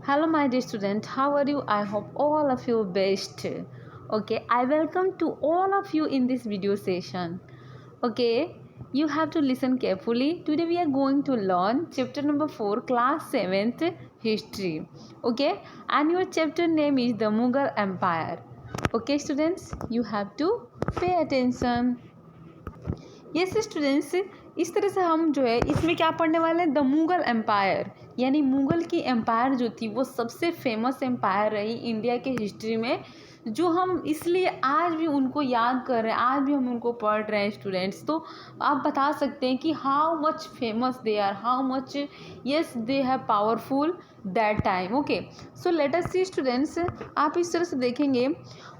Hello, my dear student. How are you? I hope all of you best. Okay, I welcome to all of you in this video session. Okay, you have to listen carefully. Today we are going to learn chapter number 4, class 7th, history. Okay, and your chapter name is the Mughal Empire. Okay, students, you have to pay attention. Yes students, इस तरह से हम जो है इसमें क्या पढ़ने वाले हैं, द मुगल एम्पायर, यानी मुगल की एम्पायर जो थी वो सबसे फेमस एम्पायर रही इंडिया के हिस्ट्री में, जो हम इसलिए आज भी उनको याद कर रहे हैं, आज भी हम उनको पढ़ रहे हैं स्टूडेंट्स। तो आप बता सकते हैं कि how much famous they are, how much yes they have powerful that time. Okay, so let us see students, आप इस तरह से देखेंगे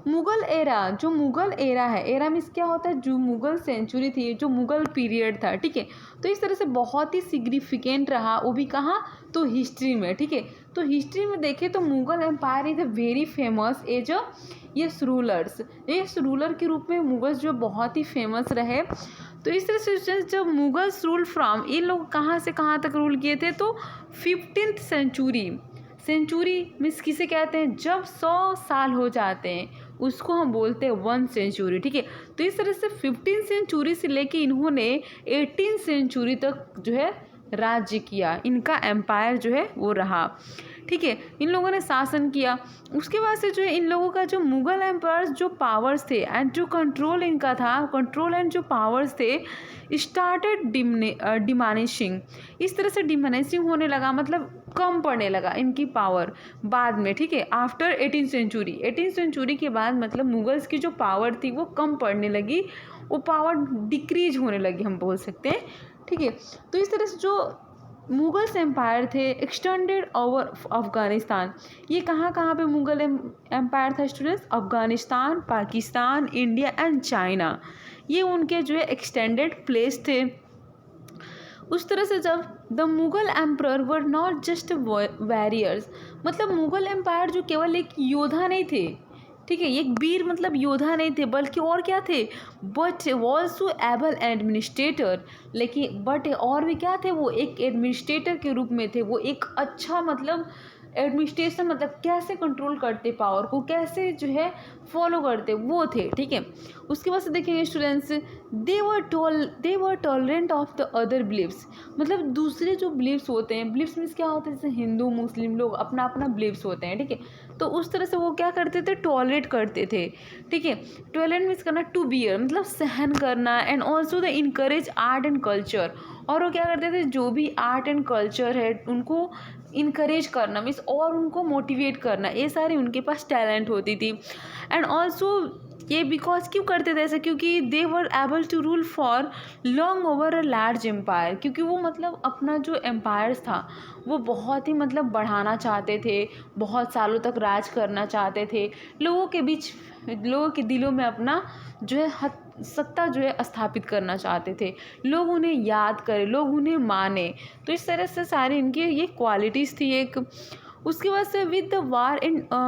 मुगल एरा, जो मुगल एरा है, एरा मीन्स क्या होता है, जो मुगल सेंचुरी थी, जो मुगल पीरियड था, ठीक है। तो इस तरह से बहुत ही सिग्निफिकेंट रहा, वो भी कहाँ, तो हिस्ट्री में, ठीक है। तो हिस्ट्री में देखें तो Mughal empire is a very famous as a yes rulers, yes ruler के रूप में मुगल्स जो बहुत ही फेमस रहे। तो इस तरह से जब मुगल्स रूल फ्रॉम, ये लोग कहाँ से कहाँ तक रूल किए थे, तो 15th सेंचुरी, सेंचुरी मीन्स किसे कहते हैं, जब 100 साल हो जाते हैं उसको हम बोलते हैं 1 सेंचुरी, ठीक है। तो इस तरह से 15 सेंचुरी से लेके इन्होंने 18 सेंचुरी तक जो है राज्य किया, इनका एम्पायर जो है वो रहा, ठीक है। इन लोगों ने शासन किया। उसके बाद से जो है इन लोगों का जो मुगल एम्पायर्स जो पावर्स थे एंड जो कंट्रोल इनका था, कंट्रोल एंड जो पावर्स थे स्टार्टेड डिमानिशिंग, इस तरह से डिमानिशिंग होने लगा, मतलब कम पड़ने लगा इनकी पावर बाद में, ठीक है। आफ्टर 18 सेंचुरी, 18 सेंचुरी के बाद मतलब मुगल्स की जो पावर थी वो कम पड़ने लगी, वो पावर डिक्रीज होने लगी, हम बोल सकते हैं, ठीक है। तो इस तरह से जो मुगल्स एम्पायर थे एक्सटेंडेड ओवर अफ़गानिस्तान, ये कहाँ कहाँ पे मुगल एम्पायर था students, Afghanistan, Pakistan, India and China, ये उनके जो है एक्सटेंडेड प्लेस थे। उस तरह से जब the Mughal emperor were not just warriors, मतलब मुगल एम्पायर जो केवल एक योद्धा नहीं थे, ठीक है, एक वीर मतलब योद्धा नहीं थे, बल्कि और क्या थे, बट ऑल्सो एबल एडमिनिस्ट्रेटर, लेकिन बट और भी क्या थे, वो एक एडमिनिस्ट्रेटर के रूप में थे, वो एक अच्छा मतलब एडमिनिस्ट्रेशन, मतलब कैसे कंट्रोल करते पावर को, कैसे जो है फॉलो करते, वो थे, ठीक है। उसके बाद से देखेंगे students, they were tolerant of the other believes, मतलब दूसरे जो बिलीव्स होते हैं, बिलीव्स मीन्स क्या होता है, जैसे हिंदू मुस्लिम लोग अपना अपना बिलीव्स होते हैं, ठीक है। तो उस तरह से वो क्या करते थे, टॉलरेट करते थे, ठीक है। टॉलरेट मीन्स करना, टू बियर मतलब सहन करना, and also the encourage art and culture, और वो क्या करते थे, जो भी आर्ट एंड कल्चर है उनको इनकरेज करना मीन्स और उनको मोटिवेट करना, ये सारी उनके पास टैलेंट होती थी। एंड ऑल्सो ये बिकॉज क्यों करते थे ऐसा, क्योंकि they were able to rule for long over a large empire, क्योंकि वो मतलब अपना जो एम्पायर्स था वो बहुत ही मतलब बढ़ाना चाहते थे, बहुत सालों तक राज करना चाहते थे, लोगों के बीच, लोगों के दिलों में अपना जो है सत्ता जो है स्थापित करना चाहते थे, लोग उन्हें याद करें, लोग उन्हें माने। तो इस तरह से सारी इनकी ये क्वालिटीज़ थी एक। उसके बाद से with the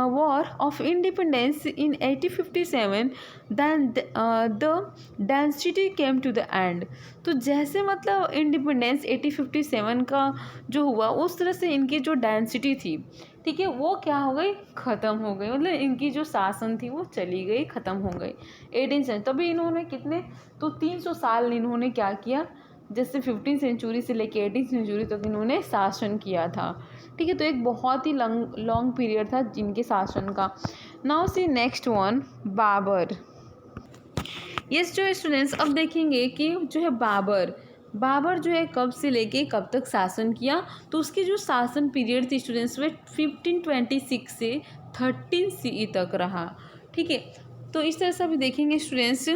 war of independence in 1857 then the density came to the end, तो जैसे मतलब इंडिपेंडेंस 1857 का जो हुआ, उस तरह से इनकी जो डेंसिटी थी, ठीक है, वो क्या हो गई, ख़त्म हो गई, मतलब इनकी जो शासन थी वो चली गई, ख़त्म हो गई 18 सेंचुरी। तभी इन्होंने कितने, तो 300 साल इन्होंने क्या किया, जैसे 15 सेंचुरी से लेके 18 सेंचुरी तक इन्होंने शासन किया था, ठीक है। तो एक बहुत ही लॉन्ग पीरियड था जिनके शासन का। Now see next one, Babur. Yes जो स्टूडेंट्स, अब देखेंगे कि जो है बाबर, बाबर जो है कब से लेके कब तक शासन किया, तो उसकी जो शासन पीरियड थी स्टूडेंट्स वे 1526 से 13 CE तक रहा, ठीक है। तो इस तरह से अभी देखेंगे स्टूडेंट्स,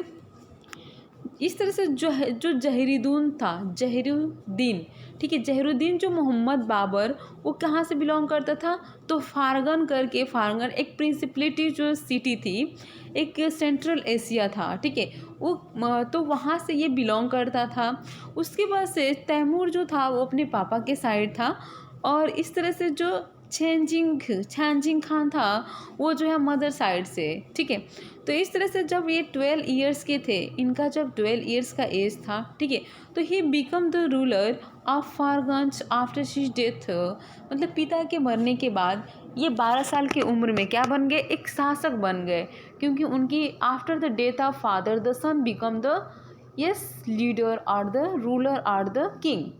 इस तरह से जो है जो जहीरुद्दीन था, जहीरुद्दीन, ठीक है, जहीरुद्दीन जो मोहम्मद बाबर, वो कहाँ से बिलोंग करता था, तो फारगन करके, फारगन एक प्रिंसिपलिटी जो सिटी थी, एक सेंट्रल एशिया था, ठीक है, वो तो वहाँ से ये बिलोंग करता था। उसके बाद से तैमूर जो था वो अपने पापा के साइड था, और इस तरह से जो छेंजिंग खान था वो जो है मदर साइड से, ठीक है। तो इस तरह से जब ये 12 ईयर्स के थे, इनका जब 12 ईयर्स का एज था, ठीक है, तो he become the ruler of Fergana after his death, मतलब पिता के मरने के बाद ये 12 साल की उम्र में क्या बन गए, एक शासक बन गए, क्योंकि उनकी after the death of father the son become the yes leader और द रूलर और द किंग।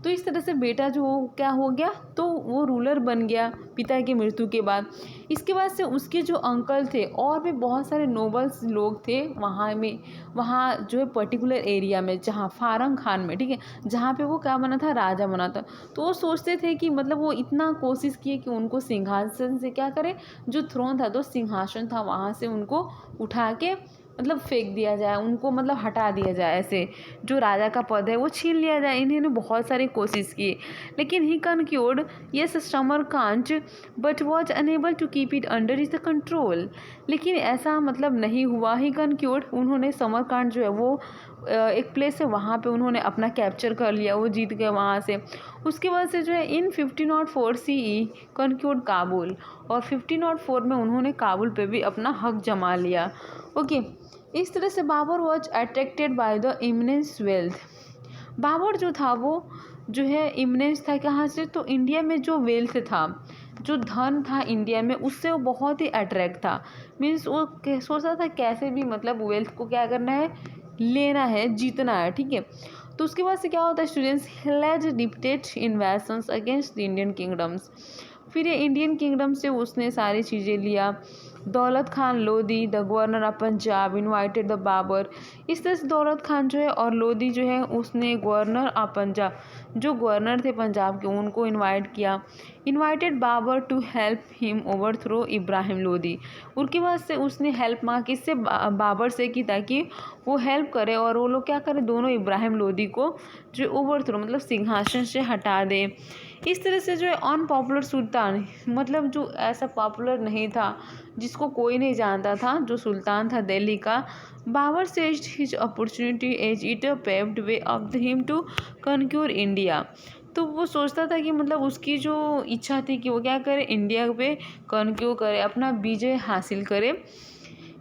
तो इस तरह से बेटा जो क्या हो गया, तो वो रूलर बन गया पिता की मृत्यु के बाद। इसके बाद से उसके जो अंकल थे और भी बहुत सारे नोबल्स लोग थे वहाँ जो है पर्टिकुलर एरिया में, जहाँ फारंग खान में, ठीक है, जहाँ पे वो क्या बना था, राजा बना था। तो वो सोचते थे कि मतलब वो इतना कोशिश किए कि उनको सिंहासन से क्या करे, जो थ्रोन था, तो सिंहासन था, वहाँ से उनको उठा के मतलब फेंक दिया जाए, उनको मतलब हटा दिया जाए, ऐसे जो राजा का पद है वो छीन लिया जाए। इन्होंने बहुत सारी कोशिश की, लेकिन he conquered yes Samarkand but was unable to keep it under is the control. लेकिन ऐसा मतलब नहीं हुआ। ही कनक्यूर्ड, उन्होंने समरकांत जो है वो एक प्लेस है वहाँ पे उन्होंने अपना कैप्चर कर लिया, वो जीत गए वहाँ से। उसके बाद से जो है इन 1504 CE कनक्यूर्ड काबुल, और 1504 में उन्होंने काबुल पे भी अपना हक जमा लिया। ओके, इस तरह से Babur was attracted by the immense wealth. Babur जो था वो जो है इमिनेंस था कहाँ से, तो इंडिया में जो वेल्थ था, जो धन था इंडिया में, उससे वो बहुत ही अट्रैक्ट था। मीन्स वो सोचता था कैसे भी मतलब वेल्थ को क्या करना है, लेना है, जीतना है, ठीक है। तो उसके बाद से क्या होता है students, led repeated invasions against the Indian kingdoms. फिर ये इंडियन किंगडम से उसने सारी चीज़ें लिया। Daulat Khan Lodhi the governor of Punjab invited the Babur. इस तरह से दौलत खान जो है और लोधी जो है उसने गवर्नर ऑफ पंजाब, जो गवर्नर थे पंजाब के, उनको इनवाइट किया। Invited Babur to help him overthrow Ibrahim Lodhi. उसके बाद से उसने हेल्प मांगी किससे, बाबर से की, ताकि वो हेल्प करे और वो लोग क्या करें, दोनों इब्राहिम लोधी को जो ओवर थ्रो मतलब सिंहासन से हटा दे। इस तरह से जो है अनपॉपुलर सुल्तान, मतलब जो ऐसा पॉपुलर नहीं था, जिसको कोई नहीं जानता था, जो सुल्तान था दिल्ली का, Babur seized his opportunity as it paved way of him to conquer India. तो वो सोचता था कि मतलब उसकी जो इच्छा थी कि वो क्या करे, इंडिया पे कनक्यूर करे, अपना विजय हासिल करे।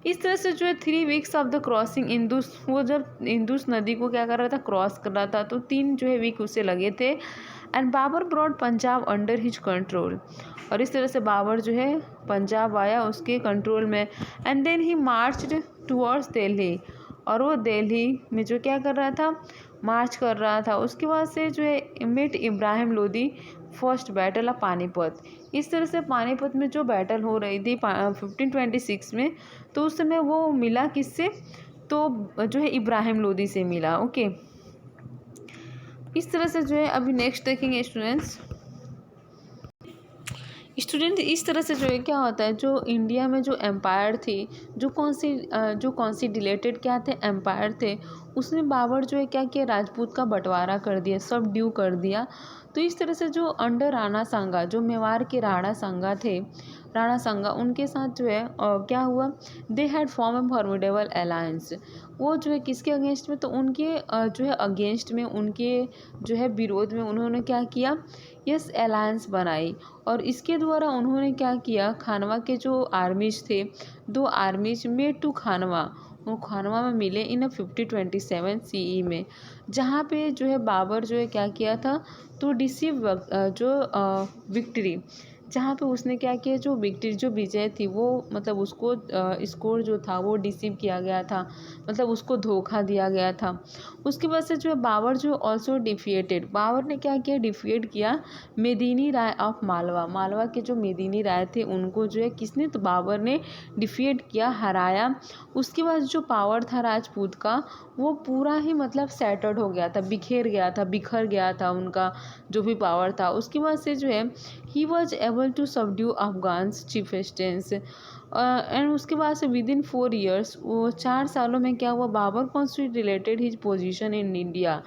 इस तरह से जो है 3 weeks of the crossing Indus, वो जब इंदुस नदी को क्या कर रहा था, क्रॉस कर रहा था, तो 3 जो है वीक उसे लगे थे। And Babur brought Punjab under his control, और इस तरह से बाबर जो है पंजाब आया उसके कंट्रोल में। And then he marched towards Delhi, और वो दिल्ली में जो क्या कर रहा था, मार्च कर रहा था। उसके बाद से जो है met Ibrahim Lodhi first battle of Panipat. इस तरह से पानीपत में जो बैटल हो रही थी 1526 में, तो उस समय वो मिला किससे, तो जो है इब्राहिम लोधी से मिला। ओके, इस तरह से जो है अभी नेक्स्ट देखेंगे स्टूडेंट्स। इस तरह से जो है क्या होता है, जो इंडिया में जो एम्पायर थी, जो कौन सी डिलेटेड क्या थे, एम्पायर थे, उसमें बाबर जो है क्या किया, राजपूत का बंटवारा कर दिया, सब ड्यू कर दिया। तो इस तरह से जो अंडर राणा सांगा, जो मेवाड़ के राणा सांगा थे, राणा सांगा, उनके साथ जो है क्या हुआ, they had form A formidable alliance. वो जो है किसके अगेंस्ट में, तो उनके जो है अगेंस्ट में, उनके जो है विरोध में उन्होंने क्या किया, यस अलायंस बनाई। और इसके द्वारा उन्होंने क्या किया, खानवा के जो आर्मीज थे, 2 आर्मीज मेड टू खानवा, वो खानवा में मिले इन 1527 CE में, जहाँ पे जो है बाबर जो है क्या किया था, तो डिसीव जो विक्ट्री, जहाँ पे उसने क्या किया, जो विक्ट्री जो विजय थी वो मतलब उसको स्कोर जो था वो डिसीव किया गया था, मतलब उसको धोखा दिया गया था। उसके बाद से जो है बाबर जो ऑल्सो डिफिएटेड, बाबर ने क्या किया, डिफिएट किया मेदिनी राय ऑफ मालवा, मालवा के जो मेदिनी राय थे उनको जो है किसने, तो बाबर ने डिफिएट किया, हराया। उसके बाद जो पावर था राजपूत का, वो पूरा ही मतलब सेटर्ड हो गया था, बिखर गया था उनका जो भी पावर था। उसके बाद से जो है he was able to subdue Afghans chieftains. And उसके बाद से विद इन 4 years, वो 4 सालों में क्या हुआ, Babur consolidated his position in India.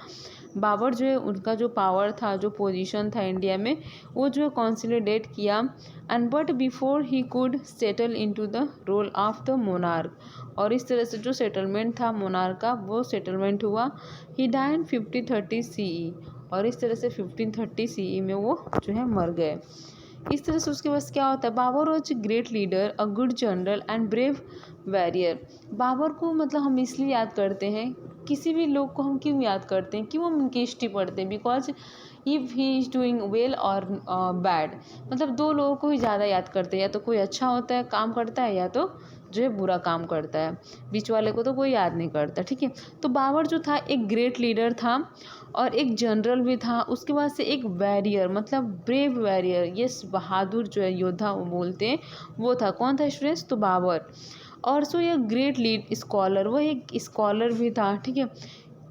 Babur जो है उनका जो पावर था, जो पोजीशन था इंडिया में, वो जो है कॉन्सोलिडेट किया। And but before he could settle into the role of the monarch, और इस तरह से जो सेटलमेंट था मोनार्क का, वो सेटलमेंट हुआ। ही डाइन 1530 CE, और इस तरह से 1530 CE में वो जो है मर गए। इस तरह से उसके बाद क्या होता है, Babur was great leader, a good general and brave warrior. Babur को मतलब हम इसलिए याद करते हैं, किसी भी लोग को हम क्यों याद करते हैं, क्यों हम उनकी हिस्ट्री पढ़ते हैं, because if he is doing well और बैड। मतलब दो लोगों को ही ज़्यादा याद करते हैं, या तो कोई अच्छा होता है काम करता है, या तो जो है बुरा काम करता है, बीच वाले को तो कोई याद नहीं करता, ठीक है। तो बाबर जो था एक ग्रेट लीडर था और एक जनरल भी था। उसके बाद से एक वॉरियर, मतलब ब्रेव वॉरियर, यस बहादुर जो है योद्धा वो बोलते हैं, वो था। कौन था स्टूडेंट्स? तो बाबर। और सो ये ग्रेट लीड स्कॉलर, वो एक स्कॉलर भी था, ठीक है,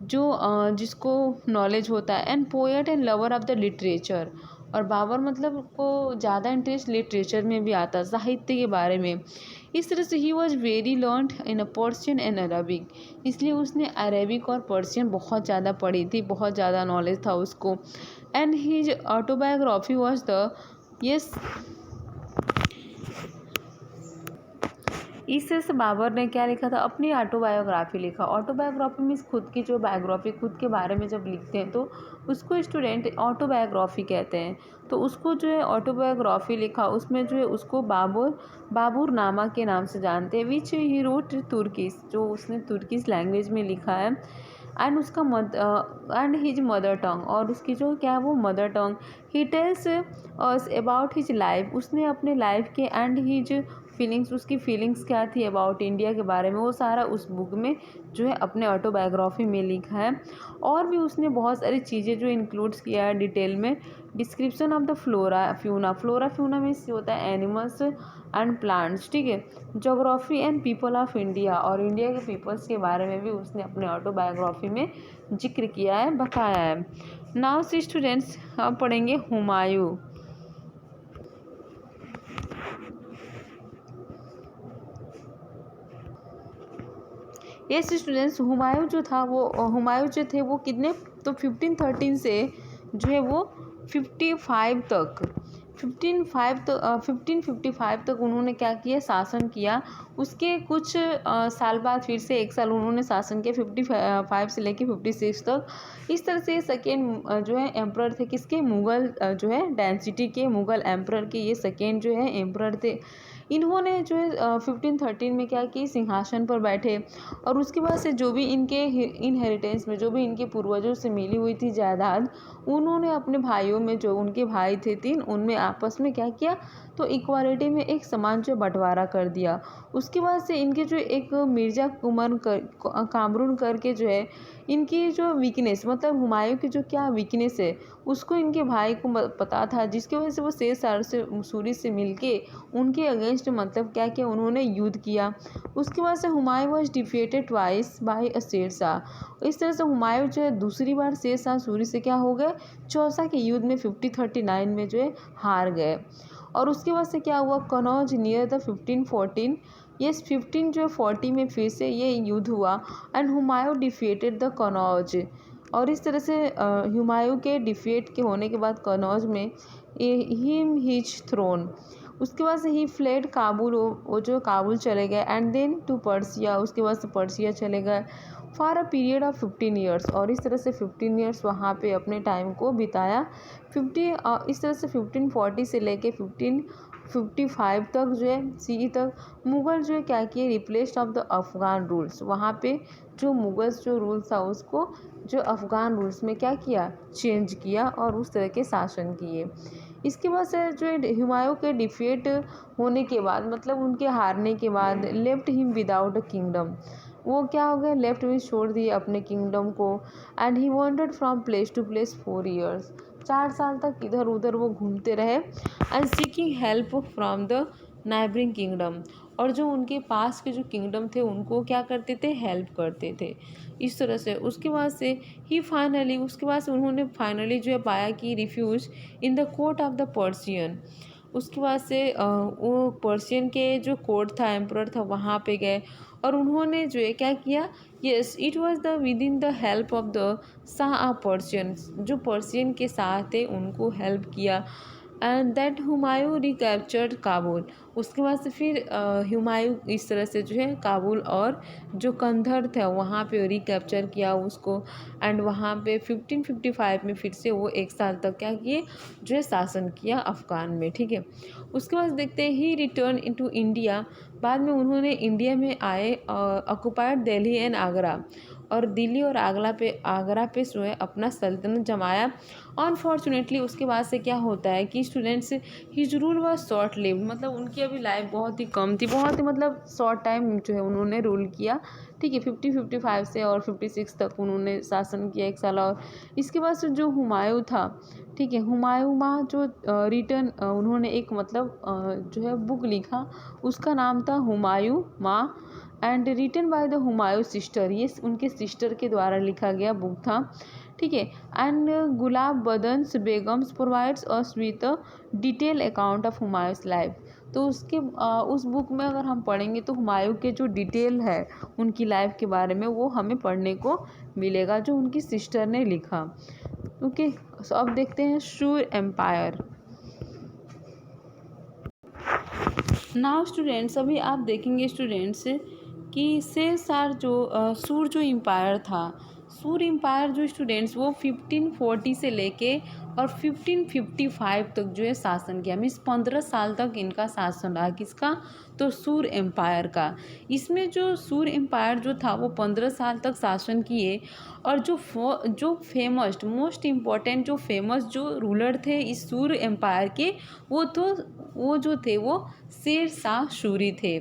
जो जिसको नॉलेज होता है, and poet and lover of the literature. और बाबर मतलब को ज़्यादा इंटरेस्ट लिटरेचर में भी आता, साहित्य के बारे में। इस तरह से he was very learned in a Persian and Arabic, इसलिए उसने अरेबिक और पर्शियन बहुत ज़्यादा पढ़ी थी, बहुत ज़्यादा नॉलेज था उसको। And his autobiography was the, yes, इस तरह से बाबर ने क्या लिखा था? अपनी ऑटोबायोग्राफी लिखा। ऑटोबायोग्राफी मीन्स खुद की जो बायोग्राफी, खुद के बारे में जब लिखते हैं तो उसको स्टूडेंट ऑटोबायोग्राफी कहते हैं। तो उसको जो है ऑटोबायोग्राफी लिखा, उसमें जो है उसको बाबुर नामा के नाम से जानते हैं, विच ही रोट तुर्किश, जो उसने तुर्किश लैंग्वेज में लिखा है। एंड उसका एंड हिज मदर टंग, और उसकी जो क्या है वो mother tongue. He tells us about his life, उसने अपने लाइफ के एंड हिज फीलिंग्स, उसकी फीलिंग्स क्या थी अबाउट इंडिया के बारे में, वो सारा उस बुक में जो है अपने ऑटोबायोग्राफी में लिखा है। और भी उसने बहुत सारी चीज़ें जो इंक्लूड्स किया है डिटेल में। Description of the flora fauna, flora fauna में होता है एनिमल्स एंड प्लांट्स, ठीक है। Geography and people of India, और इंडिया के पीपल्स के बारे में भी उसने अपने ऑटोबायोग्राफी में जिक्र किया है, बताया है। नाउ से स्टूडेंट्स अब पढ़ेंगे हुमायूं। ये स्टूडेंट्स हुमायूं जो था वो, हुमायूं जो थे वो कितने, तो 1513 से जो है वो 55 तक, 1555 तक उन्होंने क्या किया? शासन किया। उसके कुछ साल बाद फिर से एक साल उन्होंने शासन किया, 55 से लेके 56 तक। इस तरह से सेकेंड जो है एम्परर थे किसके? मुगल जो है डेंसिटी के मुगल एम्परर के ये सेकेंड जो है एम्परर थे। इन्होंने जो है 1513 में क्या की? सिंहासन पर बैठे। और उसके बाद से जो भी इनके इनहेरिटेंस में, जो भी इनके पूर्वजों से मिली हुई थी जायदाद, उन्होंने अपने भाइयों में, जो उनके भाई थे 3, उनमें आपस में क्या किया? तो इक्वालिटी में एक समान जो बंटवारा कर दिया। उसके बाद से इनके जो एक मिर्जा कुमर कामरून करके जो है, इनकी जो वीकनेस, मतलब हुमायूं की जो क्या वीकनेस है उसको इनके भाई को पता था, जिसकी वजह से वो शेर शाह से सूरी से मिलके उनके अगेंस्ट मतलब क्या किया? उन्होंने युद्ध किया। उसके बाद से Humayun was defeated twice by a Sher Shah. इस तरह से हुमायूं जो है दूसरी बार शेर शाह सूरी से क्या हो गए? चौसा के युद्ध में 1539 में जो है हार गए। और उसके बाद से क्या हुआ? कनौज नियर द 1514, यस 15 जो 40 में फिर से ये युद्ध हुआ, and Humayun defeated the Kannauj. और इस तरह से हुमायूं के डिफीट के होने के बाद कनौज में हिम हिज थ्रोन। उसके बाद से ही फ्लेड काबुल, वो जो काबुल चले गए, एंड देन टू पर्सिया, उसके बाद से पर्सिया चले गए for a period of 15 years. और इस तरह से 15 ईयर्स वहाँ पे अपने टाइम को बिताया। 50 इस तरह से 1540 से लेके 1555 तक जो है सी तक मुग़ल जो है क्या किए? Replaced of the Afghan rules. वहाँ पे जो मुग़ल्स जो रूल था उसको जो अफ़गान रूल्स में क्या किया? चेंज किया और उस तरह के शासन किए। इसके बाद से जो है हुमायूं के डिफीट होने के बाद, मतलब उनके हारने के बाद, left him without a kingdom, वो क्या हो गया? लेफ्ट में छोड़ दिए अपने किंगडम को। And he wandered from place to place 4 years, 4 साल तक इधर उधर वो घूमते रहे। And seeking help from the neighbouring kingdom, और जो उनके पास के जो किंगडम थे उनको क्या करते थे? हेल्प करते थे। इस तरह से उसके बाद से ही फाइनली, उसके बाद से उन्होंने फाइनली जो है पाया कि refuge in the court of the Persian. उसके बाद से वो पर्सियन के जो कोर्ट था, एम्परर था, वहाँ पे गए और उन्होंने जो है क्या किया? Yes it was the with in the help of the Shah of Persian, जो पर्सियन के शाह थे उनको हेल्प किया। And that Humayun recaptured Kabul. उसके बाद से फिर हुमायूं इस तरह से जो है काबुल और जो कंधर था वहाँ पे रिकैप्चर किया उसको। एंड वहाँ पे 1555 में फिर से वो 1 साल तक क्या किए? जो है शासन किया अफ़गान में, ठीक है। उसके बाद देखते हैं ही रिटर्न इनटू इंडिया। बाद में उन्होंने इंडिया में आए, ऑक्युपाइड दिल्ली एंड आगरा, और दिल्ली और आगरा पे जो है अपना सल्तनत जमाया। अनफॉर्चुनेटली उसके बाद से क्या होता है कि students his rule was short lived, मतलब उनकी अभी लाइफ बहुत ही कम थी, बहुत ही मतलब शॉर्ट टाइम जो है उन्होंने रूल किया। ठीक है, 55 से और 56 तक उन्होंने शासन किया, 1 साल। और इसके बाद से जो हुमायूं था, ठीक है, हुमायूं माँ जो रिटर्न उन्होंने एक मतलब जो है बुक लिखा, उसका नाम था हुमायूं माँ and written by the Humayun sister, ये उनके सिस्टर के द्वारा लिखा गया बुक था। ठीक है, and Gulbadan's Begum's provides us with a detail account of Humayun's life. तो उसके उस बुक में अगर हम पढ़ेंगे तो हुमायूं के जो डिटेल है उनकी लाइफ के बारे में वो हमें पढ़ने को मिलेगा, जो उनकी सिस्टर ने लिखा। ओके, सो अब देखते हैं शूर एम्पायर। नाउ स्टूडेंट्स, अभी आप देखेंगे स्टूडेंट्स कि शेरशाह जो सूर जो एम्पायर था, सूर एम्पायर जो स्टूडेंट्स वो 1540 से लेके और 1555 तक जो है शासन किया, मीन्स 15 साल तक इनका शासन रहा। किसका? तो सूर एम्पायर का। इसमें जो सूर एम्पायर जो था वो 15 साल तक शासन किए। और जो फेमस मोस्ट इम्पॉर्टेंट जो फेमस जो रूलर थे इस सूर एम्पायर के, वो जो थे वो शेरशाह सूरी थे।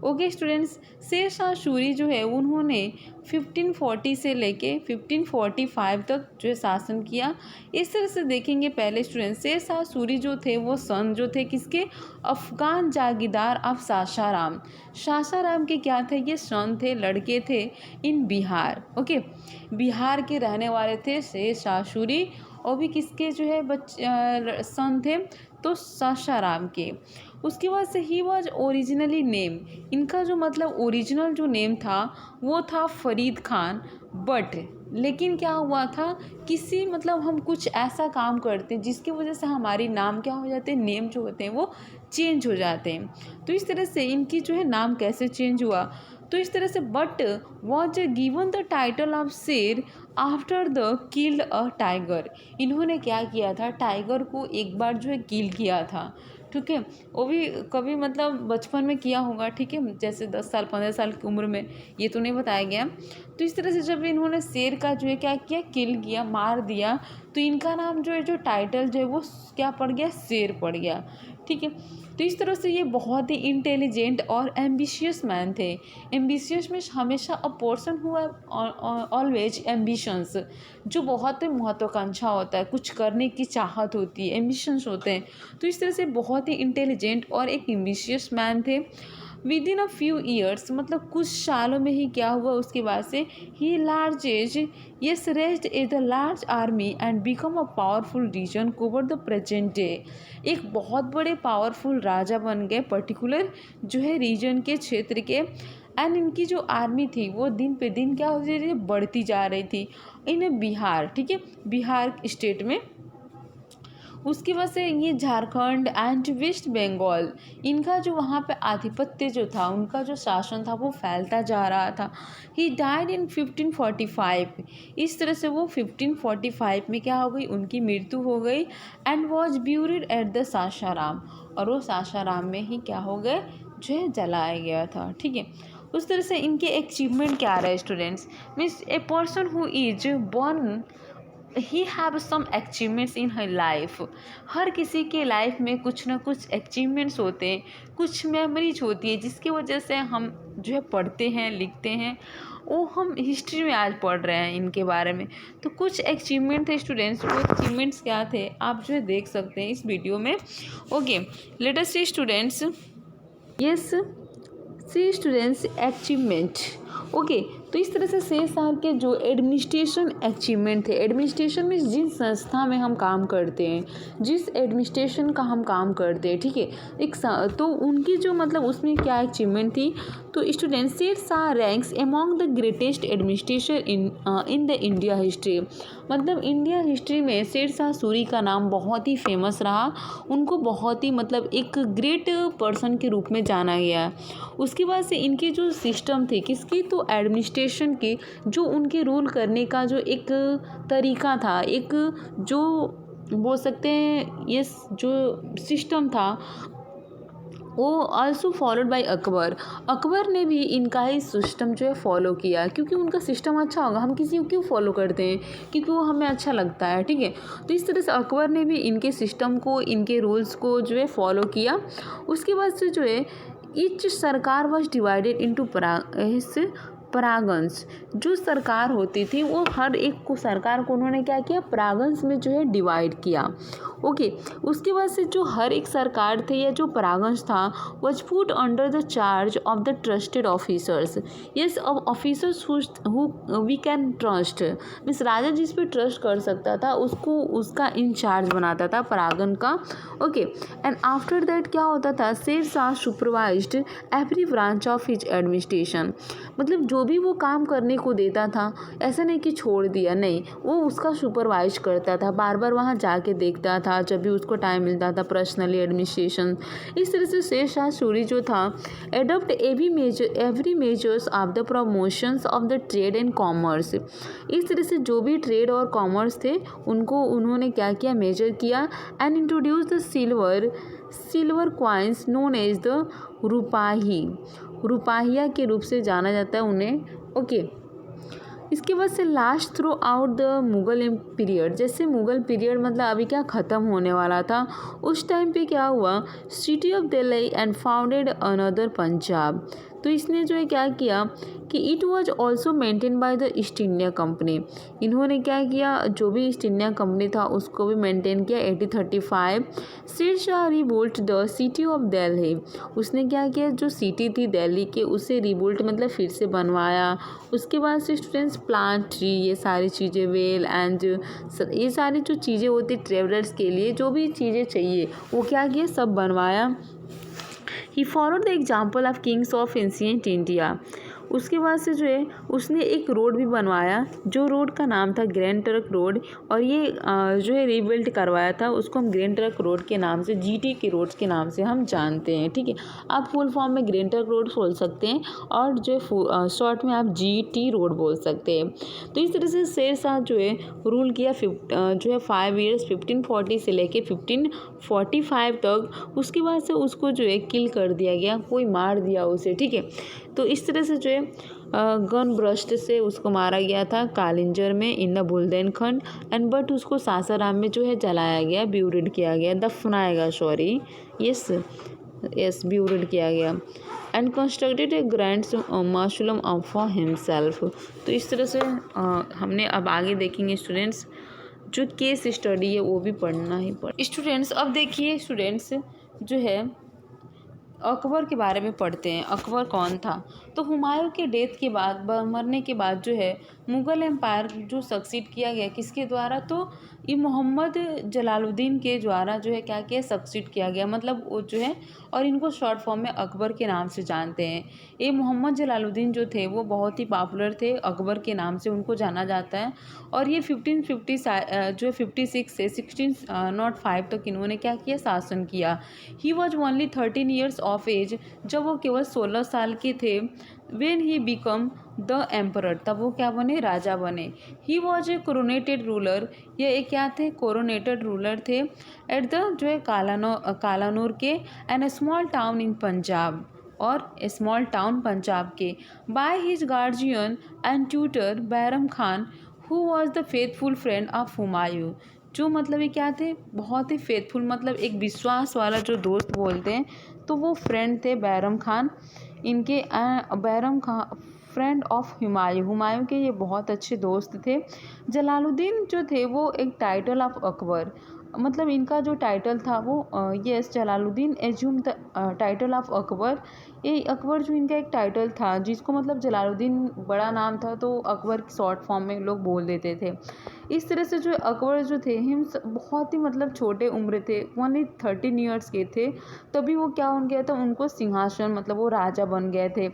ओके स्टूडेंट्स, शेरशाह सूरी जो है उन्होंने 1540 से लेके 1545 तक जो है शासन किया। इस तरह से देखेंगे पहले स्टूडेंट्स, शेरशाह सूरी जो थे वो सन जो थे किसके? अफगान जागीरदार ऑफ सासाराम। सासाराम के क्या थे? ये सन थे, लड़के थे इन बिहार। ओके, बिहार के रहने वाले थे शेरशाह सूरी। और भी किसके जो है सन थे? तो सासाराम के। उसके बाद से ही वॉज ओरिजिनली नेम, इनका जो मतलब ओरिजिनल जो नेम था वो था फरीद खान। बट लेकिन क्या हुआ था, किसी मतलब हम कुछ ऐसा काम करते हैं जिसकी वजह से हमारी नाम क्या हो जाते हैं, नेम जो होते हैं वो चेंज हो जाते हैं। तो इस तरह से इनकी जो है नाम कैसे चेंज हुआ, तो इस तरह से but was given the title of Sher after the killed a tiger. इन्होंने क्या किया था, टाइगर को एक बार जो है किल किया था। ठीक है, वो भी कभी मतलब बचपन में किया होगा। ठीक है, जैसे 10 साल 15 साल की उम्र में, ये तो नहीं बताया गया। तो इस तरह से जब इन्होंने शेर का जो है क्या किया, किल किया, मार दिया, तो इनका नाम जो है जो टाइटल जो है वो क्या पड़ गया, शेर पड़ गया। ठीक है, तो इस तरह से ये बहुत ही इंटेलिजेंट और एम्बिशियस मैन थे। एम्बिशियस में हमेशा अ पर्सन हुआ ऑलवेज एम्बिशंस, जो बहुत ही महत्वाकांक्षा होता है, कुछ करने की चाहत होती है, एम्बिशंस होते हैं। तो इस तरह से बहुत ही इंटेलिजेंट और एक एम्बिशियस मैन थे। With in a few years, मतलब कुछ सालों में ही क्या हुआ, उसके बाद से he largest yes raised a the large army and become a powerful region cover the present day. एक बहुत बड़े पावरफुल राजा बन गए पर्टिकुलर जो है रीजन के, क्षेत्र के। एंड इनकी जो आर्मी थी वो दिन पे दिन क्या हो रही थी, बढ़ती जा रही थी इन बिहार। ठीक है, बिहार स्टेट में। उसकी वजह से ये झारखंड एंड वेस्ट बंगाल, इनका जो वहाँ पे आधिपत्य जो था, उनका जो शासन था वो फैलता जा रहा था। ही डाइड इन 1545, इस तरह से वो 1545 में क्या हो गई, उनकी मृत्यु हो गई। And was buried at the Sasaram, और वो सासाराम में ही क्या हो गए, जो है जलाया गया था। ठीक है, उस तरह से इनके अचीवमेंट क्या रहे students, means a person who is born he have some achievements in her life. हर किसी के लाइफ में कुछ ना कुछ अचीवमेंट्स होते हैं, कुछ मेमोरीज होती है जिसकी वजह से हम जो है पढ़ते हैं, लिखते हैं। वो हम हिस्ट्री में आज पढ़ रहे हैं इनके बारे में। तो कुछ अचीवमेंट थे स्टूडेंट्स, वो अचीवमेंट्स क्या थे आप जो है देख सकते हैं इस वीडियो में। Okay, late us see students, yes सी स्टूडेंट्स अचीवमेंट। ओके, तो इस तरह से शेरशाह के जो एडमिनिस्ट्रेशन अचीवमेंट थे, एडमिनिस्ट्रेशन में जिस संस्था में हम काम करते हैं, जिस एडमिनिस्ट्रेशन का हम काम करते हैं, ठीक है, तो उनकी जो मतलब उसमें क्या अचीवमेंट थी, तो student Sher Shah ranks among the greatest administration in the India history. मतलब इंडिया हिस्ट्री में शेरशाह सूरी का नाम बहुत ही फेमस रहा, उनको बहुत ही मतलब एक ग्रेट पर्सन के रूप में जाना गया। उसके बाद से इनकी जो सिस्टम थी किसकी, तो एडमिनिस्ट्रेशन की, जो उनके रूल करने का जो एक तरीका था, एक जो बोल सकते हैं ये जो सिस्टम था, वो also followed by Akbar. Akbar ने भी इनका ही सिस्टम जो है फॉलो किया, क्योंकि उनका सिस्टम अच्छा होगा, हम किसी को क्यों फॉलो करते हैं, क्योंकि वो हमें अच्छा लगता है, ठीक है। तो इस तरह से अकबर ने भी इनके सिस्टम को, इनके रूल्स को जो है फॉलो किया। उसके बाद से जो है ईच सरकार वॉज डिवाइडेड इंटू परागन्स। जो सरकार होती थी वो हर एक को, सरकार को उन्होंने क्या किया, परागन्स में जो है डिवाइड किया। ओके, उसके बाद से जो हर एक सरकार थे या जो परागन्स था was put under the charge of the trusted officers. Yes, officers who we can trust, means राजा जिस पे ट्रस्ट कर सकता था उसको उसका इंचार्ज बनाता था परागन का। ओके, एंड आफ्टर दैट क्या होता था, Sher Shah supervised every branch of his administration. मतलब जो भी वो काम करने को देता था, ऐसा नहीं कि छोड़ दिया, नहीं, वो उसका सुपरवाइज करता था, बार बार वहाँ जाके देखता था जब भी उसको टाइम मिलता था, पर्सनली एडमिनिस्ट्रेशन। इस तरह से शेर शाह सूरी जो था adopt every measures of the promotions of the trade and commerce. इस तरह से जो भी ट्रेड और कॉमर्स थे उनको उन्होंने क्या किया, मेजर किया। And introduce the silver coins known as the rupiya, rupiya के रूप से जाना जाता है उन्हें। ओके, इसके बाद से last through out the Mughal period, जैसे मुग़ल पीरियड मतलब अभी क्या ख़त्म होने वाला था, उस टाइम पे क्या हुआ, city of Delhi and founded another Punjab. तो इसने जो है क्या किया कि it was also maintain by the east India company. इन्होंने क्या किया, जो भी ईस्ट इंडिया कंपनी था उसको भी मेंटेन किया। 1835 Sher Shah rebuilt the city of Delhi. उसने क्या किया, जो सिटी थी दिल्ली के उसे रिबुल्ट मतलब फिर से बनवाया। उसके बाद से स्टूडेंट्स प्लांट ट्री, ये सारी चीज़ें, वेल एंड ये सारी जो चीज़ें होती ट्रेवलर्स के लिए जो भी चीज़ें चाहिए वो क्या किया, सब बनवाया। He followed the example of Kings of ancient India. उसके बाद से जो है उसने एक रोड भी बनवाया, जो रोड का नाम था ग्रैंड ट्रंक रोड, और ये जो है रीबिल्ड करवाया था, उसको हम ग्रैंड ट्रंक रोड के नाम से, जीटी के रोड के नाम से हम जानते हैं, ठीक है। आप फुल फॉर्म में ग्रैंड ट्रंक रोड बोल सकते हैं और जो है शॉर्ट में आप जीटी रोड बोल सकते हैं। तो इस तरह से शेर शाह जो है रूल किया जो है 5 ईयर्स, 1540 से लेके 1545 तक। उसके बाद से उसको जो है किल कर दिया गया, कोई मार दिया उसे, ठीक है। तो इस तरह से जो है गन ब्रस्ट से उसको मारा गया था कालिंजर में in the Bundelkhand and but उसको सासाराम में जो है जलाया गया, ब्यूरिड किया गया, दफनाया गया, सॉरी, यस ब्यूरिड किया गया and constructed A grand mausoleum for himself. तो इस तरह से हमने अब आगे देखेंगे स्टूडेंट्स, जो केस स्टडी है वो भी पढ़ना ही स्टूडेंट्स। अब देखिए स्टूडेंट्स, जो है अकबर के बारे में पढ़ते हैं। अकबर कौन था, तो हुमायूं के डेथ के बाद, मरने के बाद जो है मुग़ल एम्पायर जो सक्सीड किया गया किसके द्वारा, तो ये मोहम्मद जलालुद्दीन के द्वारा जो है क्या किया, सक्सीड किया गया, मतलब वो जो है, और इनको शॉर्ट फॉर्म में अकबर के नाम से जानते हैं। ये मोहम्मद जलालुद्दीन जो थे वो बहुत ही पॉपुलर थे, अकबर के नाम से उनको जाना जाता है। और ये 1550 जो है 56 से 1605 तक इन्होंने क्या किया, शासन किया। He was only 13 years of age, जब वो केवल 16 साल के थे। When he become the emperor, तब वो क्या बने, राजा बने। He was a coronated ruler, ये एक क्या थे, कोरोनेटेड रूलर थे। एट द जो है कालानूर के and a small town in Punjab, और ए स्मॉल टाउन पंजाब के। By his guardian and tutor Bairam Khan who was the faithful friend of Humayun, जो मतलब ये क्या थे, बहुत ही फेथफुल, मतलब एक विश्वास वाला जो दोस्त बोलते हैं, तो वो फ्रेंड थे बैरम खान इनके। बैरम खान फ्रेंड ऑफ हुमायूं, हुमायूं के ये बहुत अच्छे दोस्त थे। जलालुद्दीन जो थे वो एक टाइटल ऑफ अकबर, मतलब इनका जो टाइटल था वो yes Jalaluddin assume the title of Akbar. ये अकबर जो इनका एक टाइटल था, जिसको मतलब जलालुद्दीन बड़ा नाम था तो अकबर शॉर्ट फॉर्म में लोग बोल देते थे। इस तरह से जो अकबर जो थे हिम बहुत ही मतलब छोटे उम्र थे, ओनली 13 ईयर्स के थे, तभी वो क्या बन गया था, उनको सिंहासन, मतलब वो राजा बन गए थे।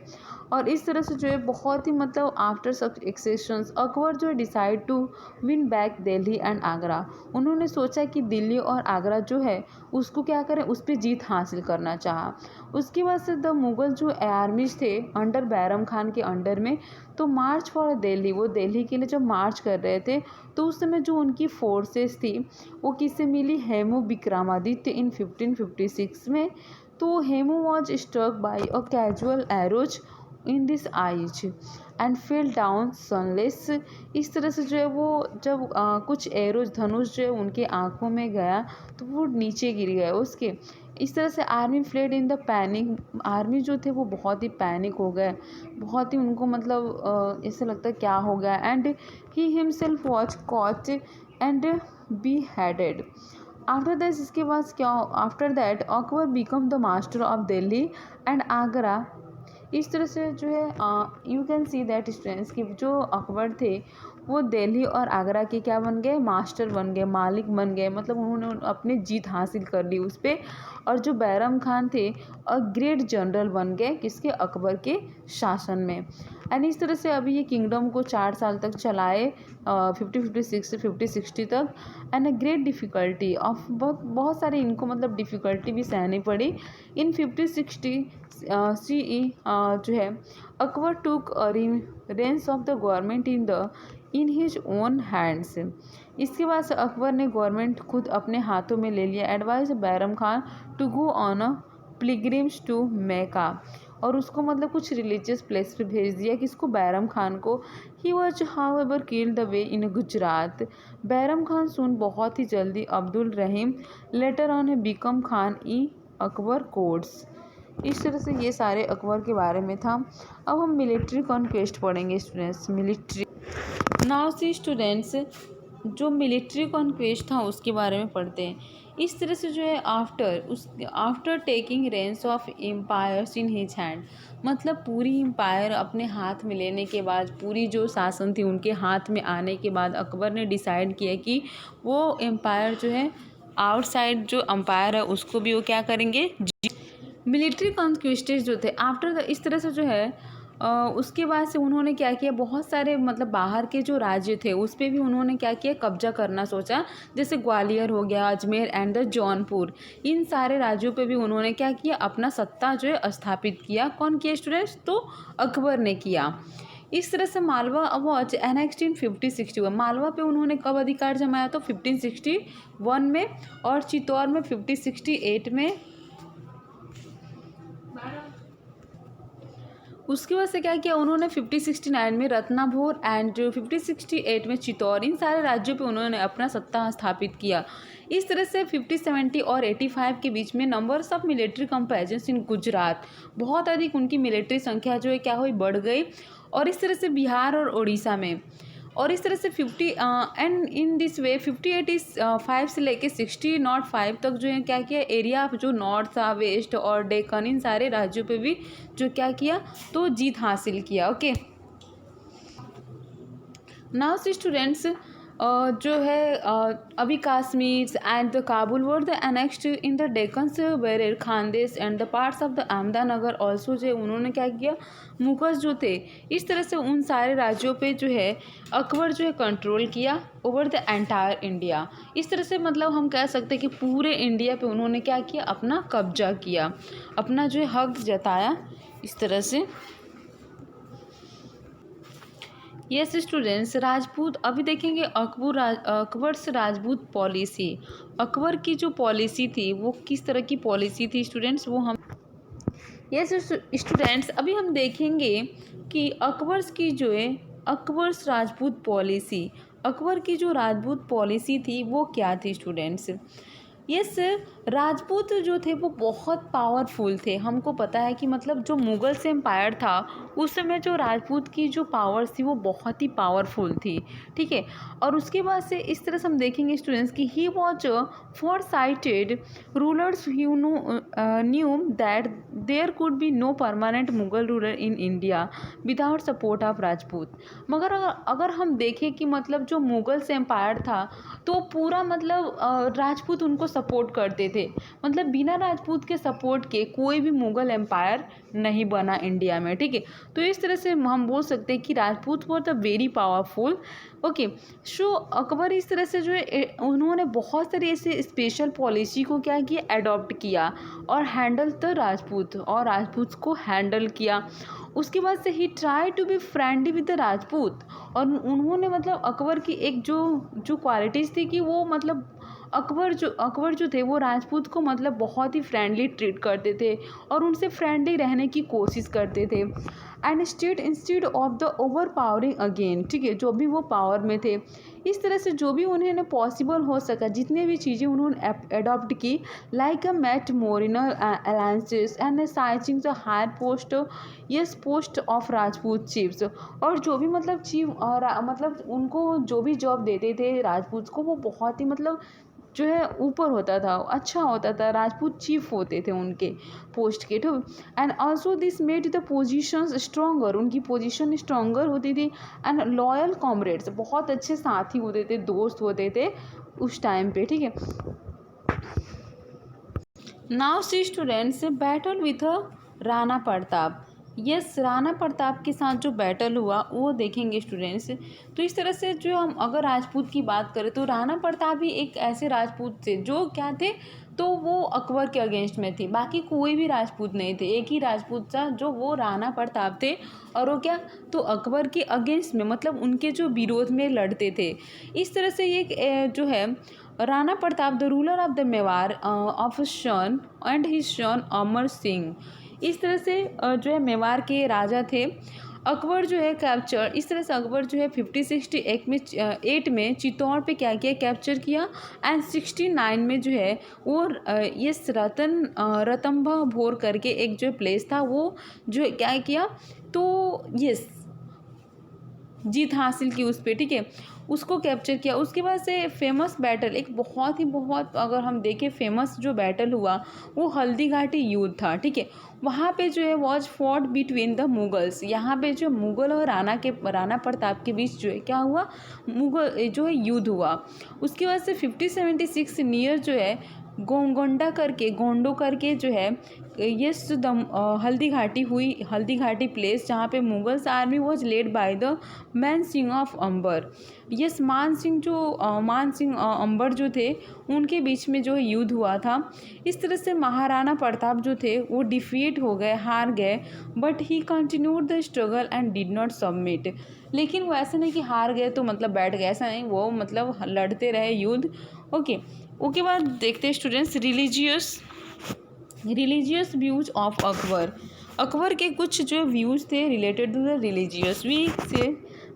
और इस तरह से जो है बहुत ही मतलब आफ्टर सक्सेशंस अकबर जो है decide to win back Delhi and Agra. उन्होंने सोचा कि दिल्ली और आगरा जो है उसको क्या करें, उस पर जीत हासिल करना चाहा। उसके बाद से द मुग़ल जो आर्मीज थे अंडर बैरम खान के अंडर में, तो मार्च फॉर दिल्ली, वो दिल्ली के लिए जब मार्च कर रहे थे तो उस समय जो उनकी फोर्सेस थी वो किससे मिली, हेमू विक्रमादित्य इन 1556 में। तो Hemu was struck by a casual arrows in this eyes and fell down senseless. इस तरह से जो है वो जब कुछ एरोज धनुष जो है उनके आँखों में गया तो वो नीचे गिर गया उसके। इस तरह से army fled in the panic. Army जो थे वो बहुत ही पैनिक हो गए, बहुत ही उनको मतलब ऐसा लगता है क्या हो गया। And he himself was caught and be headed. After that इसके बाद क्या, after that Akbar become the master of Delhi and Agra. इस तरह से जो है you can see that students कि जो अकबर थे वो दिल्ली और आगरा के क्या बन गए, मास्टर बन गए, मालिक बन गए, मतलब उन्होंने अपनी जीत हासिल कर ली उस पर। और जो बैरम खान थे और ग्रेट जनरल बन गए किसके, अकबर के शासन में। एंड इस तरह से अभी ये किंगडम को 4 साल तक चलाए 50-56 से 50-60 तक। And a great difficulty of बहुत सारे इनको मतलब डिफ़िकल्टी भी सहनी पड़ी। इन 50-60 CE जो है Akbar took reins of the government in his own hands. इसके बाद से अकबर ने गवर्नमेंट खुद अपने हाथों में ले लिया। Advice Bairam Khan to go on a pilgrims to Mecca. और उसको मतलब कुछ रिलीजियस प्लेस पे भेज दिया किसको, बैरम खान को। He was however killed the way in Gujarat. Bairam Khan son बहुत ही जल्दी Abdul Rahim later on become Khan ई अकबर कोड्स। इस तरह से ये सारे अकबर के बारे में था। अब हम मिलिट्री कॉन्क्वेस्ट पढ़ेंगे students. Military now see students, जो मिलिट्री कॉन्क्वेस्ट था उसके बारे में पढ़ते हैं। इस तरह से जो है after taking reins of empires in his hand, मतलब पूरी एम्पायर अपने हाथ में लेने के बाद, पूरी जो शासन थी उनके हाथ में आने के बाद अकबर ने डिसाइड किया कि वो एम्पायर जो है आउटसाइड जो एम्पायर है उसको भी वो क्या करेंगे, मिलिट्री कॉन्क्विस्टेज जो थे आफ्टर इस तरह से जो है उसके बाद से उन्होंने क्या किया, बहुत सारे मतलब बाहर के जो राज्य थे उस पर भी उन्होंने क्या किया, कब्जा करना सोचा। जैसे ग्वालियर हो गया, अजमेर एंड द जौनपुर, इन सारे राज्यों पे भी उन्होंने क्या किया, अपना सत्ता जो है स्थापित किया। कौन किया स्टूडेंट्स, तो अकबर ने किया। इस तरह से मालवा वॉज एनेक्स्ड इन 1561। मालवा पे उन्होंने कब अधिकार जमाया, तो 1561 में, और चित्तौड़ में 1568 में। उसके बाद से क्या किया उन्होंने 5069 में रत्नाभोर एंड 5068 में चित्तौड़, इन सारे राज्यों पे उन्होंने अपना सत्ता स्थापित किया। इस तरह से 5070 और 85 के बीच में नंबर्स ऑफ मिलिट्री कंपेरिजन इन गुजरात, बहुत अधिक उनकी मिलिट्री संख्या जो है क्या हुई, बढ़ गई। और इस तरह से बिहार और उड़ीसा में, और इस तरह से 50 एंड इन दिस वे 58 से लेके 60 तक जो है क्या किया, एरिया जो नॉर्थ था, वेस्ट और डेक्कन, इन सारे राज्यों पे भी जो क्या किया, तो जीत हासिल किया। ओके, नाउ सी स्टूडेंट्स, जो है अभी Kashmir and the Kabul were the annexed in the Deccan Berar Khandesh and the parts of the Ahmadnagar also, जो उन्होंने क्या किया, मुगल्स जो थे इस तरह से उन सारे राज्यों पे जो है अकबर जो है कंट्रोल किया ओवर द एंटायर इंडिया। इस तरह से मतलब हम कह सकते हैं कि पूरे इंडिया पे उन्होंने क्या किया, अपना कब्जा किया, अपना जो है हक जताया इस तरह से। यस स्टूडेंट्स, राजपूत अभी देखेंगे अकबर से राजपूत पॉलिसी। अकबर की जो पॉलिसी थी वो किस तरह की पॉलिसी थी स्टूडेंट्स, वो हम यस स्टूडेंट्स अभी हम देखेंगे कि अकबर की जो है अकबर्स राजपूत पॉलिसी, अकबर की जो राजपूत पॉलिसी थी वो क्या थी स्टूडेंट्स। यस, राजपूत जो थे वो बहुत पावरफुल थे। हमको पता है कि मतलब जो मुगल्स एम्पायर था उस समय जो राजपूत की जो पावर्स थी वो बहुत ही पावरफुल थी, ठीक है। और उसके बाद से इस तरह से हम देखेंगे स्टूडेंट्स कि he was farsighted rulers you knew that there could be no permanent Mughal ruler in India without support of Rajput. मगर अगर हम देखें कि मतलब जो मुगल्स एम्पायर था तो पूरा मतलब राजपूत उनको सपोर्ट करते थे, मतलब बिना राजपूत के सपोर्ट के कोई भी मुगल एम्पायर नहीं बना इंडिया में, ठीक है। तो इस तरह से हम बोल सकते हैं कि Rajput were the very powerful. Okay, so Akbar इस तरह से जो है उन्होंने बहुत सारी ऐसे स्पेशल पॉलिसी को क्या किया, अडॉप्ट किया और हैंडल द राजपूत, और राजपूत को हैंडल किया। उसके बाद से he try to be friendly with the Rajput, और उन्होंने मतलब अकबर की एक जो क्वालिटीज़ थी कि वो मतलब अकबर जो थे वो राजपूत को मतलब बहुत ही फ्रेंडली ट्रीट करते थे और उनसे फ्रेंडली रहने की कोशिश करते थे। And state instead of the over powering again, ठीक है, जो भी वो पावर में थे, इस तरह से जो भी उन्हें पॉसिबल हो सका जितने भी चीज़ें उन्होंने अडॉप्ट की, like a matrimonial alliances and assigning the higher post, yes post of Rajput chiefs. और जो भी मतलब चीफ और मतलब उनको जो भी जॉब देते थे राजपूत को, वो बहुत ही मतलब जो है ऊपर होता था, अच्छा होता था, राजपूत चीफ होते थे उनके पोस्ट के, ठीक। And also this made the positions stronger, उनकी पोजीशन स्ट्रॉन्गर होती थी। एंड लॉयल कॉमरेड्स, बहुत अच्छे साथी होते थे, दोस्त होते थे उस टाइम पे, ठीक है। Now see students battle with Rana Pratap. Yes, Rana Pratap के साथ जो बैटल हुआ वो देखेंगे स्टूडेंट्स। तो इस तरह से जो हम अगर राजपूत की बात करें तो राणा प्रताप भी एक ऐसे राजपूत थे जो क्या थे, तो वो अकबर के अगेंस्ट में थे, बाकी कोई भी राजपूत नहीं थे, एक ही राजपूत था जो वो राणा प्रताप थे। और वो क्या, तो अकबर के अगेंस्ट में मतलब उनके जो विरोध में लड़ते थे। इस तरह से ये जो है Rana Pratap the ruler of the Mewar of son and his son Amar Singh. इस तरह से जो है मेवाड़ के राजा थे। अकबर जो है कैप्चर, इस तरह से अकबर जो है 5068 में 8 में चित्तौड़ पे क्या किया, कैप्चर किया। एंड 69 में जो है वो ये रतंभा भोर करके एक जो प्लेस था वो जो है क्या किया, तो यस जीत हासिल की उस पर, ठीक है, उसको कैप्चर किया। उसके बाद से फेमस बैटल, एक बहुत अगर हम देखें फेमस जो बैटल हुआ वो हल्दी घाटी युद्ध था, ठीक है। वहाँ पे जो है was fought between the Mughals, यहाँ पे जो मुगल और राणा प्रताप के बीच जो है क्या हुआ, मुगल जो है युद्ध हुआ। उसके बाद से 5076 नियर जो है गोंडो करके जो है ये हल्दी घाटी हुई, हल्दी घाटी प्लेस जहाँ पे Mughals army was led by the मान सिंह ऑफ अंबर। यस, मान सिंह अंबर जो थे उनके बीच में जो युद्ध हुआ था। इस तरह से महाराणा प्रताप जो थे वो डिफीट हो गए, हार गए, but he continued the struggle and did not submit. लेकिन वो ऐसा नहीं कि हार गए तो मतलब बैठ गए, ऐसा नहीं, वो मतलब लड़ते रहे युद्ध। ओके बाद देखते हैं students religious views of Akbar. Akbar के कुछ जो व्यूज़ थे रिलेटेड टू द रिलीजियस वी से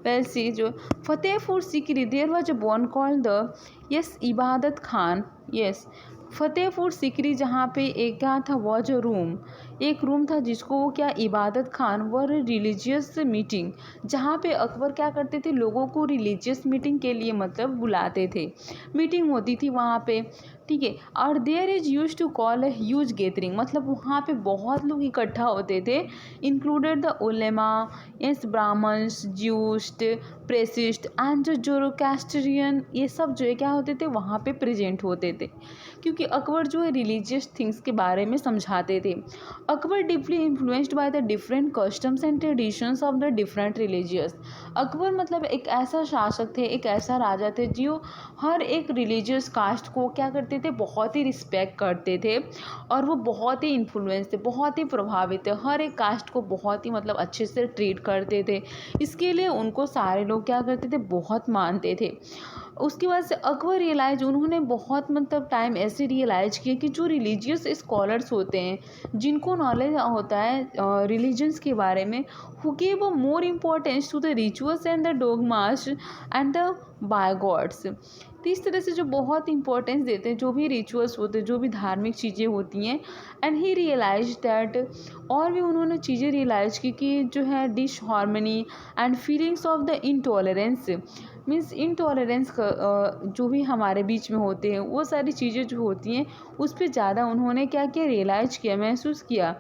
वैसे जो Fatehpur Sikri there was a barn called the yes इबादत खान। यस, फतेहपुर सीकरी जहाँ पे एक क्या था, वॉज अ रूम, एक रूम था जिसको वो क्या, इबादत खान वर रिलीजियस मीटिंग, जहाँ पे अकबर क्या करते थे, लोगों को रिलीजियस मीटिंग के लिए मतलब बुलाते थे, मीटिंग होती थी वहाँ पे, ठीक है। और there is use to call a huge gathering, मतलब वहाँ पे बहुत लोग इकट्ठा होते थे, included the ulema, yes Brahmins, Jesuits, priests and जो जोरोकास्टरियन, ये सब जो है क्या होते थे, वहाँ पे प्रेजेंट होते थे, क्योंकि अकबर जो है रिलीजियस थिंग्स के बारे में समझाते थे। Akbar deeply influenced by the different customs and traditions of the different religious. Akbar मतलब एक ऐसा शासक थे, एक ऐसा राजा थे जो हर एक रिलीजियस कास्ट को क्या करते थे, बहुत ही रिस्पेक्ट करते थे, और वो बहुत ही इन्फ्लुएंस थे, बहुत ही प्रभावित थे, हर एक कास्ट को बहुत ही मतलब अच्छे से ट्रीट करते थे। इसके लिए उनको सारे लोग क्या करते थे, बहुत मानते थे। उसके बाद से अकबर रियलाइज, उन्होंने बहुत मतलब टाइम ऐसे रियलाइज किया कि जो रिलीजियस स्कॉलर्स होते हैं, जिनको नॉलेज होता है रिलीजन्स के बारे में, who give more importance to the rituals and the dogmas and the by gods. तो इस तरह से जो बहुत इंपॉर्टेंस देते हैं जो भी रिचुअल्स होते हैं, जो भी धार्मिक चीज़ें होती हैं। एंड ही रियलाइज दैट, और भी उन्होंने चीज़ें रियलाइज की कि जो है dish harmony and feelings of the intolerance, means intolerance जो भी हमारे बीच में होते हैं, वो सारी चीज़ें जो होती हैं उस पर ज़्यादा उन्होंने क्या किया, रियलाइज किया, महसूस किया।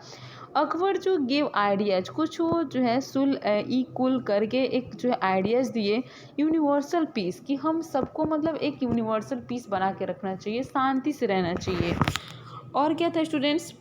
अकबर जो गिव आइडियाज, कुछ वो जो है सुल ई कुल करके एक जो है आइडियाज़ दिए, यूनिवर्सल पीस, कि हम सबको मतलब एक यूनिवर्सल पीस बना के रखना चाहिए, शांति से रहना चाहिए। और क्या था स्टूडेंट्स,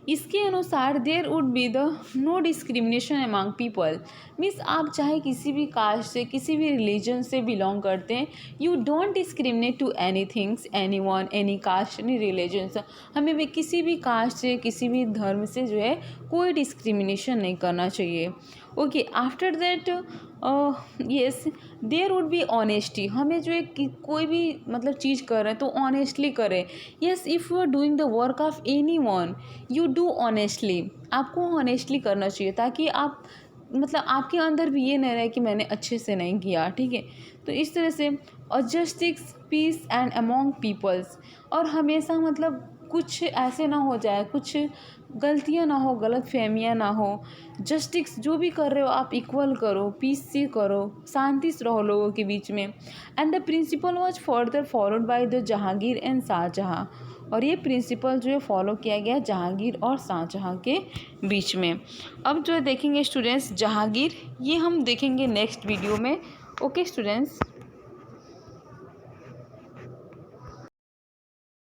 इसके अनुसार there would be the no discrimination among people, means आप चाहे किसी भी कास्ट से, किसी भी रिलीजन से बिलोंग करते हैं, you don't discriminate to any things, any one, any caste, any religions. हमें भी किसी भी कास्ट से, किसी भी धर्म से जो है कोई डिस्क्रिमिनेशन नहीं करना चाहिए। Okay after that yes there would be honesty, हमें जो है कोई भी मतलब चीज़ कर रहे हैं तो ऑनेस्टली करें. Yes if you are doing the work of any one you do honestly, आपको ऑनेस्टली करना चाहिए ताकि आप मतलब आपके अंदर भी ये नहीं रहे कि मैंने अच्छे से नहीं किया. ठीक है, तो इस तरह से और justice peace and among peoples, और हमेशा मतलब कुछ ऐसे ना हो जाए, कुछ गलतियाँ ना हो, गलत फहमियाँ ना हो. जस्टिस जो भी कर रहे हो आप इक्वल करो, पीस से करो, शांति से रहो लोगों के बीच में. And the principle was further followed by the Jahangir and Shah Jahan, और ये प्रिंसिपल जो है फॉलो किया गया जहांगीर और शाहजहाँ के बीच में. अब जो देखेंगे स्टूडेंट्स जहांगीर, ये हम देखेंगे नेक्स्ट वीडियो में. Okay students.